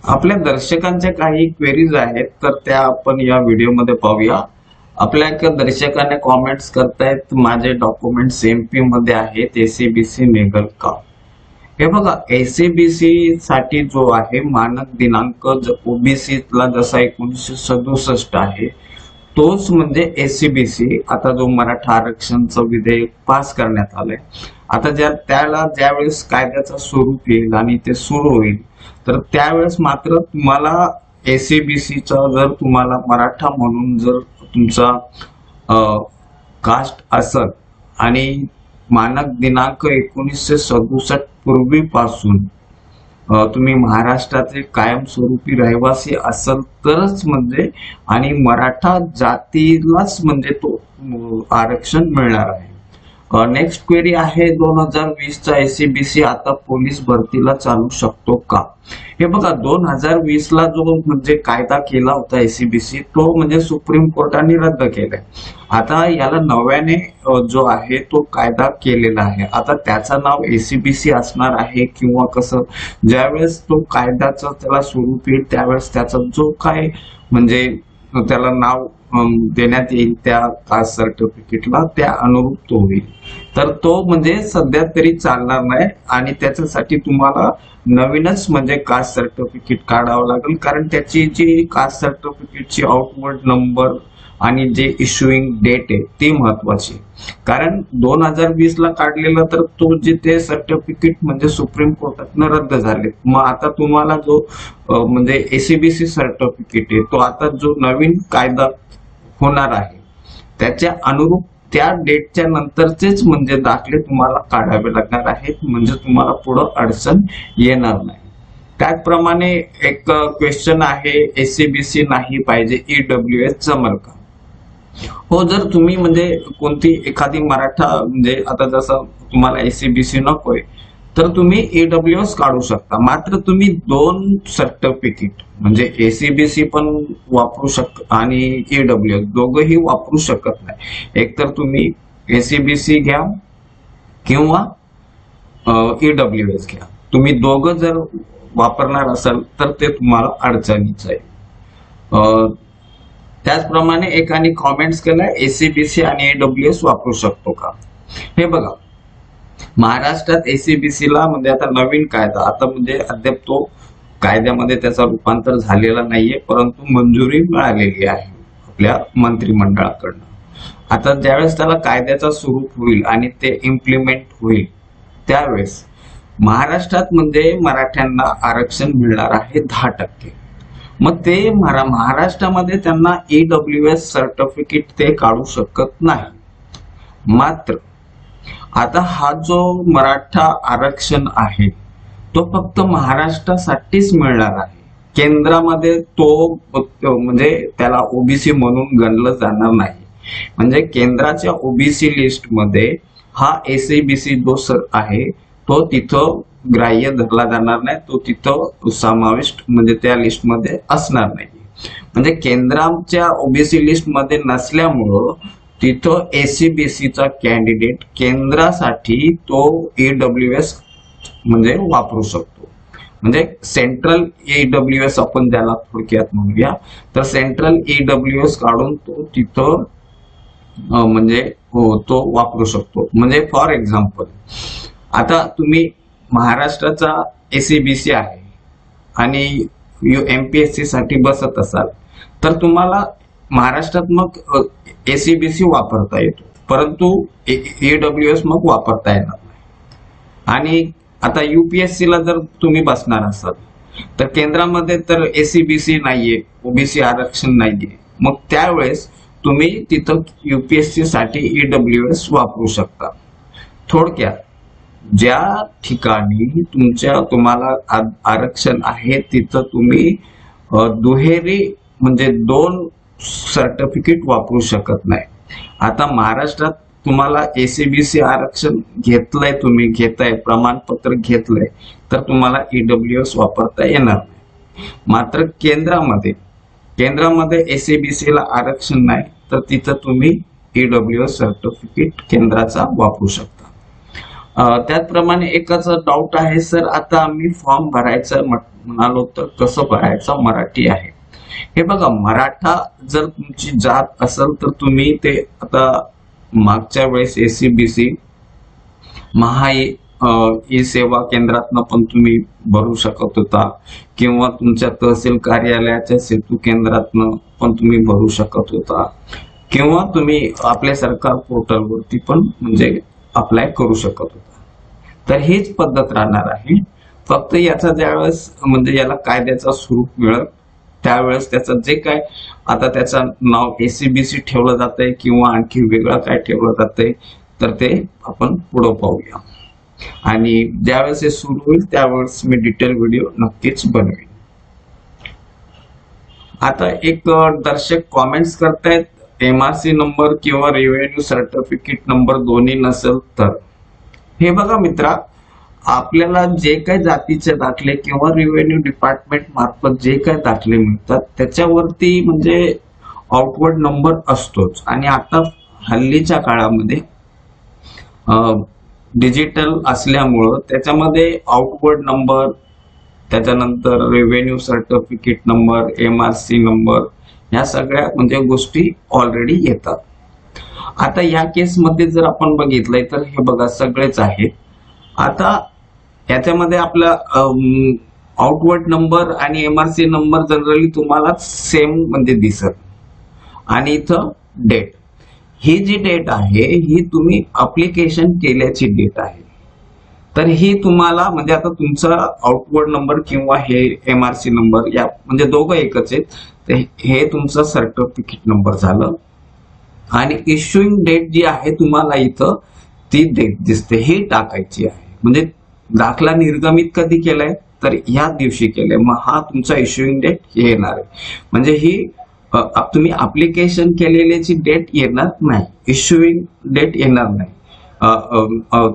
आपल्या दर्शकांच्या काही क्वेरीज आहेत तर त्या आपण या व्हिडिओमध्ये पाहूया। आपल्या एका दर्शकाने कॉमेंट्स करतायत, माझे डॉक्युमेंट्स एमपी मध्ये आहेत, एसीबीसी निघेल का? हे बघा, एसीबीसी साठी जो आहे मानक दिनांक ओबीसी ला जसा 1967 आहे तोच म्हणजे एसीबीसी आता जो मराठा आरक्षणचं विधेयक पास करण्यात आलंय, आता त्याला ज्यावेळेस कायद्याचं स्वरूप येईल आणि ते सुरू होईल तर त्यावेळेस मात्र तुम्हाला एसीबीसीचा जर तुम्हाला मराठा म्हणून जर तुमचा कास्ट असेल आणि मानक दिनांक 1967 पूर्वीपासून तुम्ही महाराष्ट्राचे कायमस्वरूपी रहिवासी असेल तरच म्हणजे आणि मराठा जातीलाच म्हणजे तो आरक्षण मिळणार आहे। नेक्स्ट क्वेरी आहे 2020 चा एसीबीसी आता पोलीस भरतीला चालू शकतो का? हे बघा, 2020 ला जो म्हणजे कायदा केला होता एसीबीसी तो म्हणजे सुप्रीम कोर्टाने रद्द केलाय। आता याला नव्याने जो आहे तो कायदा केलेला आहे। आता त्याचं नाव एसीबीसी असणार आहे किंवा कसं, ज्यावेळेस तो कायद्याचा त्याला स्वरूप येईल त्यावेळेस त्याचा जो काय म्हणजे त्याला नाव देण्यात येईल त्या कास्ट सर्टिफिकेटला त्या अनुरूप तो होईल। तर तो म्हणजे सध्या तरी चालणार नाही आणि त्याच्यासाठी तुम्हाला नवीनच म्हणजे कास्ट सर्टिफिकेट काढावं लागेल, कारण त्याची जी कास्ट सर्टिफिकेटची आउटवर्ड नंबर आणि जे इश्युइंग डेट आहे ती महत्वाची, कारण 2020 ला काढलेला तर तो जे ते सर्टिफिकेट म्हणजे सुप्रीम कोर्टातनं रद्द झाले। मग आता तुम्हाला जो म्हणजे एसीबीसी सर्टिफिकेट आहे तो आता जो नवीन कायदा होणार आहे त्याच्या अनुरूप त्या डेटच्या नंतरचेच म्हणजे दाखले तुम्हाला काढावे लागणार आहेत, म्हणजे तुम्हाला पुढे अडचण येणार नाही। त्याचप्रमाणे एक क्वेश्चन आहे, एसीबीसी नाही पाहिजे ईडब्ल्यूएस जमल का? हो, जर तुम्ही म्हणजे कोणती एखादी मराठा म्हणजे आता जसं तुम्हाला एसीबीसी नकोय तर तुम्ही ईडब्ल्यूएस काढू शकता, मात्र तुम्ही दोन सर्टिफिकेट म्हणजे एसीबीसी पण वापरू शकता आणि ईडब्ल्यूएस दोघंही वापरू शकत नाही। एक तर तुम्ही एसीबीसी घ्या किंवा ईडब्ल्यूएस घ्या, तुम्ही दोघं जर वापरणार असाल तर ते तुम्हाला अडचणीचं आहे। त्याचप्रमाणे एकाने कॉमेंट्स केलाय, एसीबीसी आणि ईडब्ल्यूएस वापरू शकतो का? हे बघा, महाराष्ट्रात एसीबीसी ला म्हणजे आता नवीन कायदा आता म्हणजे अद्याप तो कायद्यामध्ये त्याचा रूपांतर झालेला नाहीये, परंतु मंजुरी मिळालेली आहे आपल्या मंत्रिमंडळाकडनं। आता ज्यावेळेस त्याला कायद्याचा स्वरूप होईल आणि ते इम्प्लिमेंट होईल त्यावेळेस महाराष्ट्रात म्हणजे मराठ्यांना आरक्षण मिळणार आहे 10%। मग ते महाराष्ट्रामध्ये त्यांना ईडब्ल्यूएस सर्टिफिकेट ते काढू शकत नाही। मात्र आता हा जो मराठा आरक्षण आहे तो फक्त महाराष्ट्रासाठीच मिळणार आहे, केंद्रामध्ये तो म्हणजे त्याला ओबीसी म्हणून गणलं जाणार नाही। म्हणजे केंद्राच्या ओबीसी लिस्ट मध्ये हा एसीबीसी जो आहे तो तिथं ग्राह्य धरला जाणार नाही, तो तिथं समाविष्ट म्हणजे त्या लिस्ट मध्ये असणार नाही। म्हणजे केंद्राच्या ओबीसी लिस्ट मध्ये नसल्यामुळं तिथं एसीबीसीचा कॅन्डिडेट केंद्रासाठी तो ईडब्ल्यूएस म्हणजे वापरू शकतो। म्हणजे सेंट्रल ईडब्ल्यूएस आपण ज्याला थोडक्यात म्हणूया, तर सेंट्रल ईडब्ल्यूएस काढून तो तिथं म्हणजे तो वापरू शकतो। म्हणजे फॉर एक्झाम्पल आता तुम्ही महाराष्ट्राचा एसीबीसी आहे आणि एमपीएससी साठी बसत असाल तर तुम्हाला महाराष्ट्रात मग एसीबीसी वापरता येतो, परंतु ईडब्ल्यूएस मग वापरता येणार नाही। आणि आता यूपीएससी ला जर तुम्ही बसणार असाल तर केंद्रामध्ये तर एसीबीसी नाहीये, ओबीसी आरक्षण नाहीये, मग त्यावेळेस तुम्ही तिथं यूपीएससी साठी ईडब्ल्यूएस वापरू शकता। थोडक्यात ज्या ठिकाणी तुम्हाला आरक्षण आहे तिथं तुम्ही दुहेरी म्हणजे दोन सर्टिफिकेट वापरू शकत नाही। आता महाराष्ट्रात तुम्हाला एसीबीसी आरक्षण घेतलंय, तुम्ही घेताय प्रमाणपत्र घेतलंय तर तुम्हाला ईडब्ल्यूएस वापरता येणार नाही। मात्र केंद्रामध्ये एसीबीसी ला आरक्षण नाही तर तिथं तुम्ही ईडब्ल्यूएस सर्टिफिकेट केंद्राचा वापरू शकता। त्याचप्रमाणे एकच डाऊट आहे सर, आता आम्ही फॉर्म भरायचं म्हणालो तर कसं भरायचं, मराठी आहे. हे बघा, मराठा जर तुमची जात असेल तर तुम्ही ते आता मागच्या वेळेस एसीबीसी महा ई सेवा केंद्रातनं पण तुम्ही भरू शकत होता, किंवा तुमच्या तहसील कार्यालयाच्या सेतू केंद्रातनं पण तुम्ही भरू शकत होता, किंवा तुम्ही आपल्या सरकार पोर्टलवरती पण म्हणजे अप्लाय करू शकत होता. तर हीच पद्धत राहणार आहे. फक्त याचा ज्यावेळेस म्हणजे याला कायद्याचा स्वरूप मिळत त्यावेळेस त्याचं जे काय आता त्याचं नाव एसीबीसी ठेवलं जातंय किंवा आणखी वेगळं काय ठेवलं जातंय तर ते आपण पुढे पाहूया. आणि ज्यावेळेस हे सुरू होईल त्यावेळेस मी डिटेल व्हिडिओ नक्कीच बनवेन. आता एक दर्शक कॉमेंट्स करतायत एमआरसी नंबर किंवा रेव्हेन्यू सर्टिफिकेट नंबर दोन्ही नसेल तर. हे बघा मित्रा, आपल्याला जे काही जातीचे दाखले किंवा रेव्हेन्यू डिपार्टमेंट मार्फत जे काही दाखले मिळतात त्याच्यावरती म्हणजे आउटवर्ड नंबर असतोच. आणि आता हल्लीच्या काळामध्ये डिजिटल असल्यामुळं त्याच्यामध्ये आउटवर्ड नंबर, त्याच्यानंतर revenue certificate number, MRC number, या सगळ्या म्हणजे गोष्टी ऑलरेडी येतात. आता या केसमध्ये जर आपण बघितलंय तर हे बघा सगळेच आहेत. आता याच्यामध्ये आपला आउटवर्ड नंबर आणि एमआरसी नंबर जनरली तुम्हाला सेम म्हणजे दिसत. आणि इथं डेट, ही जी डेट आहे ही तुम्ही अप्लिकेशन केल्याची डेट आहे. तर ही तुम्हाला म्हणजे आता तुमचा आउटवर्ड नंबर किंवा हे एमआरसी नंबर या म्हणजे दोघं एकच आहेत. तर हे तुमचं सर्टिफिकेट नंबर झालं. आणि इश्युइंग डेट जी आहे तुम्हाला इथं ती डेट दिसते, ही टाकायची आहे. म्हणजे दाखला निर्गमित कधी केलाय तर ह्या दिवशी केलाय, मग हा तुमचा इश्युइंग डेट हे येणार आहे. म्हणजे ही तुम्ही अप्लिकेशन केलेल्याची डेट येणार नाही, इश्युइंग डेट येणार नाही.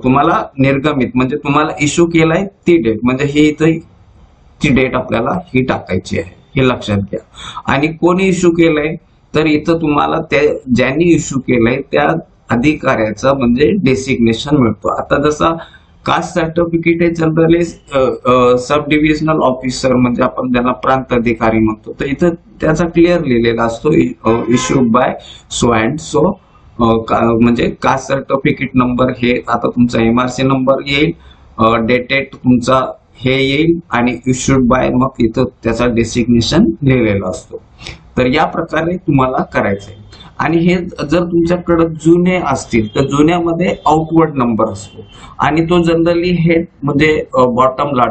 तुम्हाला निर्गमित म्हणजे तुम्हाला इश्यू केलाय ती डेट, म्हणजे ही इथं ती डेट आपल्याला ही टाकायची आहे, हे लक्षात घ्या. आणि कोणी इश्यू केलंय तर इथं तुम्हाला त्या ज्यांनी इश्यू केलंय त्या अधिकाऱ्याचं म्हणजे डेसिग्नेशन मिळतो. आता जसा कास्ट सर्टिफिकेट हे जनरली सब डिव्हिजनल ऑफिसर म्हणजे आपण ज्यांना प्रांत अधिकारी म्हणतो, तर इथं त्याचा क्लिअर लिहिलेला असतो issued by so and so. म्हणजे कास्ट सर्टिफिकेट नंबर हे आता तुमचा एमआरसी नंबर येईल, डेटेड तुमचा हे येईल आणि इश्यूड बाय मग इथं त्याचा डेसिग्नेशन लिहिलेला असतो. तर या प्रकारे तुम्हाला करायचंय. आणि हे जर तुमच्याकडे जुने असतील तर जुन्यामध्ये आउटवर्ड नंबर असतो आणि तो जनरली हे म्हणजे बॉटमला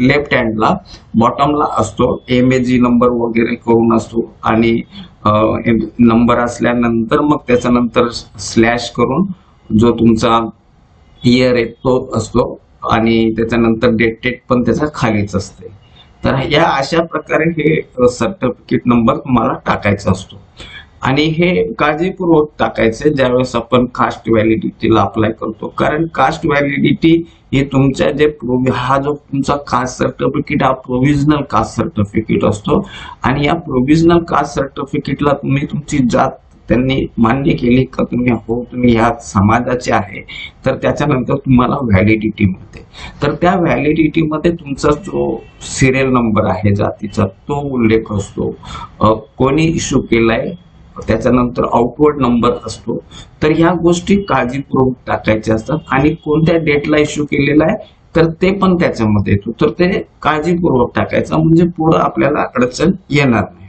लेफ्ट हँडला बॉटमला असतो, एमएजी नंबर वगैरे करून असतो. आणि नंबर असल्यानंतर मग त्याच्यानंतर स्लॅश करून जो तुमचा इयर आहे तो असतो आणि त्याच्यानंतर डेटेड पण त्याच्या खालीच असते. तर या अशा प्रकारे हे सर्टिफिकेट नंबर तुम्हाला टाकायचा असतो. आणि हे काळजीपूर्वक टाकायचे ज्यावेळेस आपण कास्ट व्हॅलिडिटीला अप्लाय करतो. कारण कास्ट व्हॅलिडिटी हे तुमच्या जे हा जो तुमचा कास्ट सर्टिफिकेट हा प्रोव्हिजनल कास्ट सर्टिफिकेट असतो. आणि या प्रोव्हिजनल कास्ट सर्टिफिकेटला तुम्ही तुमची जात त्यांनी मान्य केली का तुम्ही ह्या समाजाचे आहे तर त्याच्यानंतर तुम्हाला व्हॅलिडिटी मिळते. तर त्या व्हॅलिडिटीमध्ये तुमचा जो सिरियल नंबर आहे जातीचा तो उल्लेख असतो, कोणी इश्यू केलाय त्याच्यानंतर आउटवर्ड नंबर असतो. तर ह्या गोष्टी काळजीपूर्वक टाकायच्या असतात. आणि कोणत्या डेटला इश्यू केलेला आहे तर ते पण त्याच्यामध्ये येतो, तर ते काळजीपूर्वक टाकायचं म्हणजे पुढे आपल्याला अडचण येणार नाही.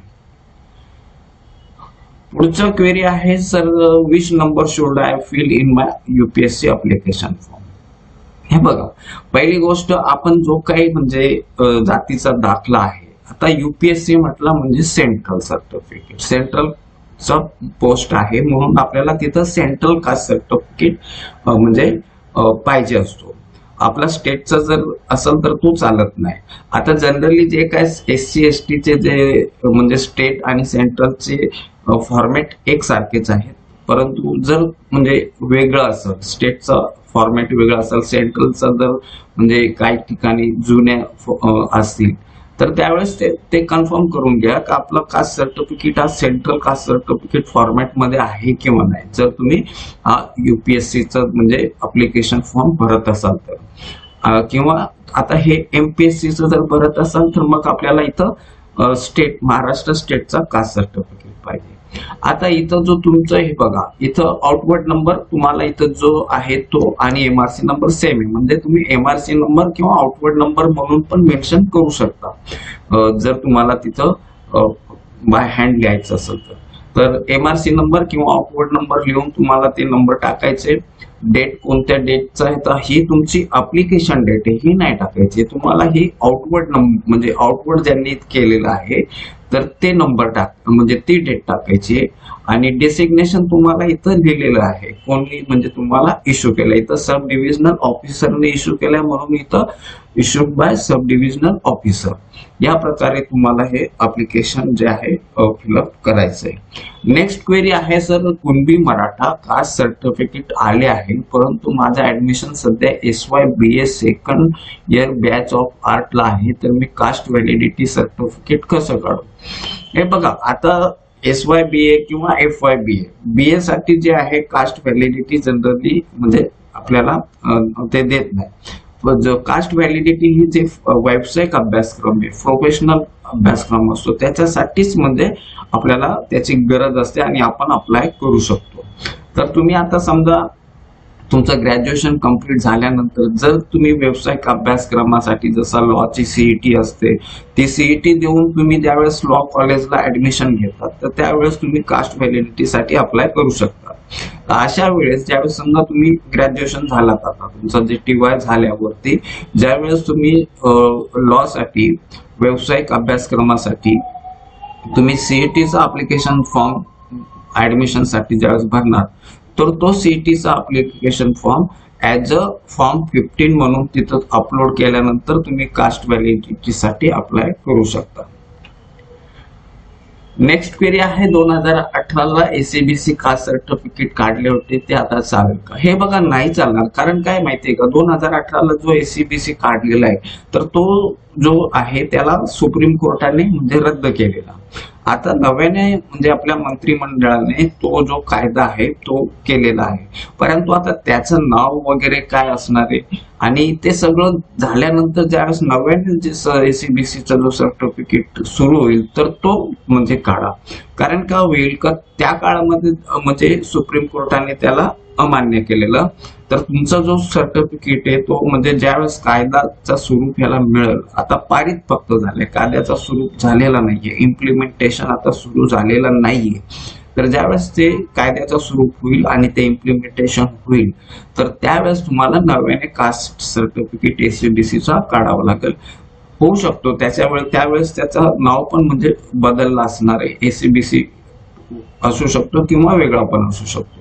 पुढचा क्वेरी आहे sir, which number should I fill in my UPSC application form. हे बघा, पहिली गोष्ट आपण जो काही म्हणजे जातीचा दाखला आहे, आता यूपीएससी म्हटला म्हणजे सेंट्रल सर्टिफिकेट, सेंट्रलचा पोस्ट आहे म्हणून आपल्याला तिथं सेंट्रल कास्ट सर्टिफिकेट म्हणजे पाहिजे असतो. आपला स्टेटचा जर असेल तर तो चालत नाही. आता जनरली जे काय एससी एसटीचे जे म्हणजे स्टेट आणि सेंट्रलचे फॉर्मॅट एकसारखेच आहेत, परंतु जर म्हणजे वेगळं असेल, स्टेटचा फॉर्मॅट वेगळा असेल, सेंट्रलचा जर म्हणजे काही ठिकाणी जुन्या असतील तर त्यावेळेस ते कन्फर्म करून घ्या की आपलं कास्ट सर्टिफिकेट हा सेंट्रल कास्ट सर्टिफिकेट फॉर्मॅटमध्ये आहे किंवा नाही. जर तुम्ही हा UPSCचं म्हणजे अप्लिकेशन फॉर्म भरत असाल तर, किंवा आता हे MPSCचं जर भरत असाल तर मग आपल्याला इथं स्टेट महाराष्ट्र स्टेटचा कास्ट सर्टिफिकेट पाहिजे. आता इथं जो तुमचं हे बघा, इथं आउटवर्ड नंबर तुम्हाला इथं जो आहे तो आणि MRC नंबर सेम आहे, म्हणजे तुम्ही MRC नंबर किंवा आउटवर्ड नंबर म्हणून पण मेन्शन करू शकता जर तुम्हाला तिथं बाय हँड लिहायचं असेल तर MRC नंबर किंवा आउटवर्ड नंबर लिहून तुम्हाला ते नंबर टाकायचे. डेट कोणत्या डेटचा आहे तर ही तुमची अप्लिकेशन डेट आहे, ही नाही टाकायची. तुम्हाला ही आउटवर्ड नंबर म्हणजे आउटवर्ड ज्यांनी केलेलं आहे तर ते नंबर म्हणजे ती डेट टाकायची. आणि डेसिग्नेशन तुम्हाला इथं लिहिलेलं आहे कोणी म्हणजे तुम्हाला इश्यू केलं, इथं सब डिव्हिजनल ऑफिसरने इश्यू केलाय म्हणून इथं issued by sub divisional officer. या प्रकारे तुम्हाला हे अप्लिकेशन जे आहे फिलअप करायचंय. नेक्स्ट क्वेरी आहे sir, Kunbi Maratha caste certificate आले आहे परंतु माझं ऍडमिशन सध्या SY-BA second year batch of आर्टला आहे, तर मी कास्ट व्हॅलिडिटी सर्टिफिकेट कसं काढू? हे बघा, आता SY-BA किंवा FY-BA साठी जे आहे कास्ट व्हॅलिडिटी जनरली म्हणजे आपल्याला ते देत नाही. कास्ट व्हॅलिडिटी ही जे व्यावसायिक अभ्यासक्रम आहे, प्रोफेशनल अभ्यासक्रम असतो, त्याच्यासाठीच म्हणजे आपल्याला त्याची गरज असते आणि आपण अप्लाय करू शकतो. तर तुम्ही आता समजा तुमचं ग्रॅज्युएशन कंप्लीट झाल्यानंतर जर तुम्ही व्यावसायिक अभ्यासक्रमासाठी जसा लॉची CET असते, ती CET देऊन तुम्ही ज्यावेळेस लॉ कॉलेजला ऍडमिशन घेतात तर त्यावेळेस तुम्ही कास्ट व्हॅलिडिटीसाठी अप्लाय करू शकता. अशा वेळेस ज्यावेळेस समजा तुम्ही ग्रॅज्युएशन झालात, आता तुमचं जे TY झाल्यावरती ज्यावेळेस तुम्ही लॉ साठी व्यावसायिक अभ्यासक्रमासाठी तुम्ही CETचा अप्लिकेशन फॉर्म ऍडमिशन साठी ज्यावेळेस भरणार तर तो CETचा application form as a form 15 म्हणून तिथं अपलोड केल्यानंतर तुम्ही कास्ट व्हॅलिडिटीसाठी अप्लाय करू शकता. नेक्स्ट क्वेरी आहे, 2018ला SABC कास्ट सर्टिफिकेट काढले होते ते आता चालेल का? हे बघा, नाही चालणार. कारण काय माहितीये का, 2018ला जो SABC काढलेला आहे तर तो जो आहे त्याला सुप्रीम कोर्टाने म्हणजे रद्द केलेला. आता नव्याने म्हणजे आपल्या मंत्रिमंडळाने तो जो कायदा आहे तो केलेला आहे, परंतु आता त्याचं नाव वगैरे काय असणार आहे आणि ते सगळं झाल्यानंतर ज्यावेळेस नव्याने जे SABCचा जो सर्टिफिकेट सुरू होईल तर तो म्हणजे काढा. कारण का होईल का, त्या काळामध्ये म्हणजे सुप्रीम कोर्टाने त्याला अमान्य केलेलं. तर तुमचा जो सर्टिफिकेट आहे तो म्हणजे ज्यावेळेस कायद्याचा स्वरूप याला मिळेल, आता पारित फक्त झाले, कायद्याचा स्वरूप झालेला नाहीये, इम्प्लिमेंटेशन आता सुरू झालेलं नाहीये. तर ज्यावेळेस ते कायद्याचं स्वरूप होईल आणि ते इम्प्लिमेंटेशन होईल तर त्यावेळेस तुम्हाला नव्याने कास्ट सर्टिफिकेट SABCचा काढावं लागेल. होऊ शकतो त्यावेळेस त्याचं नाव पण म्हणजे बदललं असणार आहे, SABC असू शकतो किंवा वेगळा पण असू शकतो.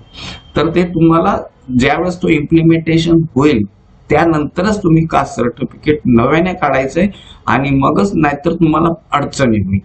तर ते तुम्हाला ज्यावेळेस तो इम्प्लिमेंटेशन होईल त्यानंतरच तुम्ही कास्ट सर्टिफिकेट नव्याने काढायचंय आणि मगच, नाहीतर तुम्हाला अडचणी होईल.